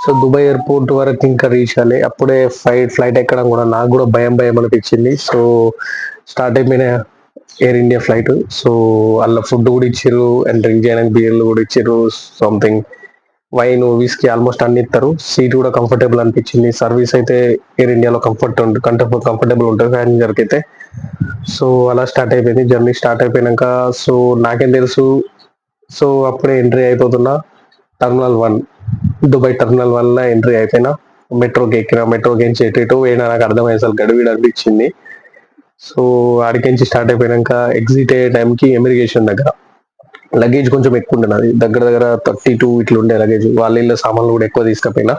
So Dubai airport వరకు ఇంకా reach అవ్వాలి. అప్పుడే ఫ్లైట్ ఎక్కడం కూడా నాకు కూడా భయం భయం అనిపించింది. సో స్టార్ట్ అయిపోయిన ఎయిర్ ఇండియా ఫ్లైట్. సో అలా ఫుడ్ కూడా ఇచ్చారు అండ్ డ్రింక్ చేయడానికి బియర్లు కూడా ఇచ్చారు. సంథింగ్ వైన్ విస్కీ ఆల్మోస్ట్ అన్ని ఇస్తారు. సీట్ కూడా కంఫర్టబుల్ అనిపించింది. సర్వీస్ అయితే ఎయిర్ ఇండియాలో కంఫర్టబుల్ ఉంటుంది ప్యాసింజర్కి అయితే. సో అలా స్టార్ట్ అయిపోయింది జర్నీ. స్టార్ట్ అయిపోయినాక సో నాకేం తెలుసు, సో అప్పుడే ఎంట్రీ అయిపోతున్నా టర్మినల్ 1, దుబాయ్ టర్మినల్ 1 లో ఎంట్రీ అయిపోయినా. మెట్రోకి ఎక్కిన, మెట్రోకి నుంచి ఎటు పోయినా నాకు అర్థమయ్యే అసలు గడివిడ అనిపించింది. సో ఆడికించి స్టార్ట్ అయిపోయినాక ఎగ్జిట్ అయ్యే టైంకి ఇమిగ్రేషన్ దగ్గర లగేజ్ కొంచెం ఎక్కువ ఉండే, నాది దగ్గర దగ్గర 32 ఇట్లా ఉండే లగేజ్. వాళ్ళ ఇళ్ళ సామాన్లు కూడా ఎక్కువ తీసుకుపోయినా.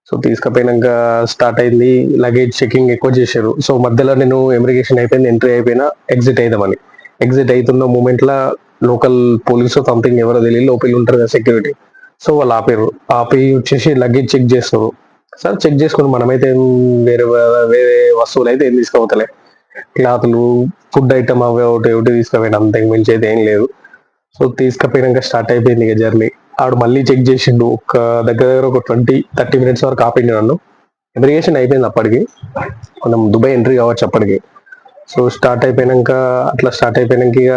సో తీసుకుపోయినాక స్టార్ట్ అయింది లగేజ్ చెకింగ్ ఎక్కువ చేశారు. సో మధ్యలో నేను ఇమిగ్రేషన్ అయిపోయింది, ఎంట్రీ అయిపోయినా, ఎగ్జిట్ అయిదామని. ఎగ్జిట్ అవుతున్న మూమెంట్ లా లోకల్ పోలీసు సంథింగ్ ఎవరో తెలియదు, లోపల ఉంటారు కదా సెక్యూరిటీ. సో వాళ్ళు ఆపారు. ఆపి వచ్చేసి లగేజ్ చెక్ చేస్తారు. సార్ చెక్ చేసుకుని మనమైతే వేరే వేరే వస్తువులు అయితే ఏం తీసుకోవతలే, క్లాతులు, ఫుడ్ ఐటమ్ అవి ఒకటి ఒకటి తీసుకుపోయినా, అంతకు మించి అయితే ఏం లేదు. సో తీసుకుపోయినాక స్టార్ట్ అయిపోయింది ఇక జర్నీ. ఆడు మళ్ళీ చెక్ చేసిండు ఒక దగ్గర దగ్గర ఒక 20-30 మినిట్స్ వరకు ఆపిండు నన్ను. ఇమిగ్రేషన్ అయిపోయింది అప్పటికి, మనం దుబాయ్ ఎంట్రీ కావచ్చు అప్పటికి. సో స్టార్ట్ అయిపోయినాక ఇక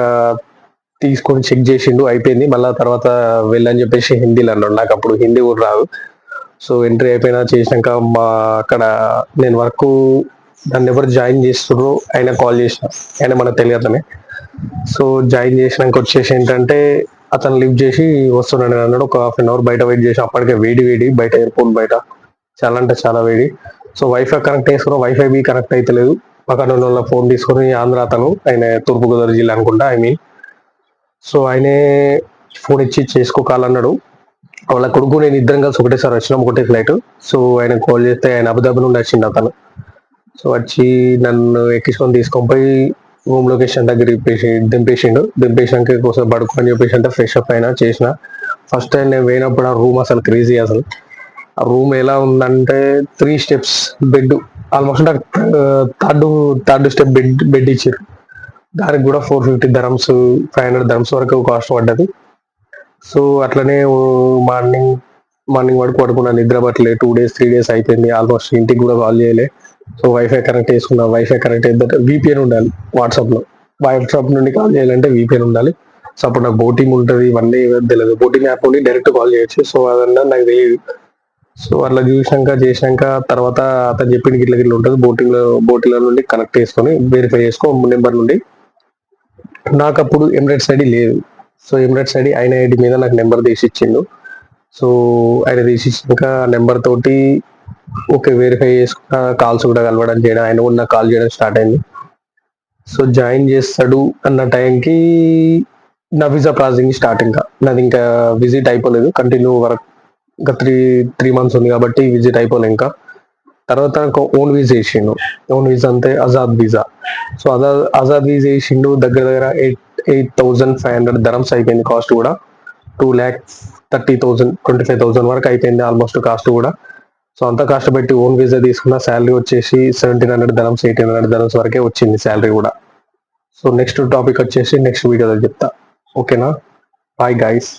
తీసుకొని చెక్ చేసిండు, అయిపోయింది. మళ్ళీ తర్వాత వెళ్ళని చెప్పేసి హిందీలో అన్నాడు. నాకు అప్పుడు హిందీ కూడా రాదు. సో ఎంట్రీ అయిపోయినా చేసినాక మా అక్కడ నేను వర్క్ నన్ను ఎవరు జాయిన్ చేస్తున్నారో ఆయన కాల్ చేసిన, ఆయన మనకు తెలియదనే. సో జాయిన్ చేసినాక వచ్చేసి ఏంటంటే అతను లిఫ్ట్ చేసి వస్తున్నాడు అన్నాడు. ఒక హాఫ్ అన్ అవర్ బయట వెయిట్ చేసి, అప్పటికే వేడి వేడి బయట, ఎయిర్పోర్ట్ బయట చాలా అంటే చాలా వేడి. సో వైఫై కనెక్ట్ చేసుకున్నా, వైఫై బి కనెక్ట్ అయితే లేదు. పక్కన వాళ్ళ ఫోన్ తీసుకొని ఆంధ్ర అతను, ఆయన తూర్పుగోదావరి జిల్లా అనుకుంటా, సో ఆయనే ఫోన్ ఇచ్చి చేసుకోవాలన్నాడు. వాళ్ళ కొడుకు నేను ఇద్దరం కలిసి ఒకటేసారి వచ్చినాం, ఒకటే ఫ్లైట్. సో ఆయన కాల్ చేస్తే ఆయన అబుదాబి నుండి వచ్చిండు అతను. సో వచ్చి నన్ను ఎక్కించుకొని తీసుకొని పోయి రూమ్ లొకేషన్ దగ్గర దింపేసినాక కోసం పడుకోని చెప్పేసి అంటే ఫ్రెష్ అప్ అయినా చేసిన. ఫస్ట్ టైం నేను పోయినప్పుడు ఆ రూమ్ అసలు క్రేజీ. అసలు ఆ రూమ్ ఎలా ఉందంటే 3 steps bed, almost third step bed ఇచ్చారు. దానికి కూడా 450 దరమ్స్, 500 దరమ్స్ వరకు కాస్ట్ పడ్డది. సో అట్లనే మార్నింగ్ వరకు పడుకున్నా, నిద్ర పట్టలే. 2 days 3 days అయిపోయింది. ఆల్మోస్ట్ ఇంటికి కూడా కాల్ చేయలే. సో వైఫై కనెక్ట్ చేసుకున్నా. వైఫై కనెక్ట్ అయితే విపిఎన్ ఉండాలి వాట్సాప్ నుండి కాల్ చేయాలంటే విపిఎన్ ఉండాలి. సో అప్పుడు నాకు బోటింగ్ ఉంటుంది, ఇవన్నీ తెలియదు. బోటింగ్ యాప్ నుండి డైరెక్ట్ కాల్ చేయొచ్చు. సో అదన్నా నాకు తెలియదు. సో అట్లా చేసినాక తర్వాత అతను చెప్పింది గిట్ల ఉంటుంది, బోటింగ్ నుండి కనెక్ట్ చేసుకొని వెరిఫై చేసుకో నెంబర్ నుండి. నాకు అప్పుడు ఎమిరేట్స్ ఐడి లేదు. సో ఎమిరేట్స్ ఐడి ఆయన ఐడి మీద నాకు నెంబర్ తీసి ఇచ్చిండు. సో ఆయన తీసి ఇచ్చినాక నెంబర్ తోటి ఓకే వెరిఫై చేసుకున్న, కాల్స్ కూడా కలవడం చేయడం, ఆయన కూడా నాకు కాల్ చేయడం స్టార్ట్ అయింది. సో జాయిన్ చేస్తాడు అన్న టైంకి నా వీసా ప్రాసెసింగ్ స్టార్ట్. నాది ఇంకా విజిట్ అయిపోలేదు, కంటిన్యూ వర్క్ ఇంకా త్రీ మంత్స్ ఉంది కాబట్టి విజిట్ అయిపోలేదు ఇంకా. తర్వాత నాకు ఓన్ వీసా వేసిండు. ఓన్ వీసా అంటే Azad visa. So Azad visa వేసిండు. దగ్గర దగ్గర 8,500 దరమ్స్ అయిపోయింది కాస్ట్ కూడా. 2,30,000 25,000 వరకు అయిపోయింది ఆల్మోస్ట్ కాస్ట్ కూడా. సో అంత కాస్ట్ పెట్టి ఓన్ వీసా తీసుకున్న. శాలరీ వచ్చేసి 1,700 దరమ్స్ 1,800 దరమ్స్ వరకే వచ్చింది శాలరీ కూడా. సో నెక్స్ట్ టాపిక్ వచ్చేసి నెక్స్ట్ వీడియోలో చెప్తా. ఓకేనా? Bye guys.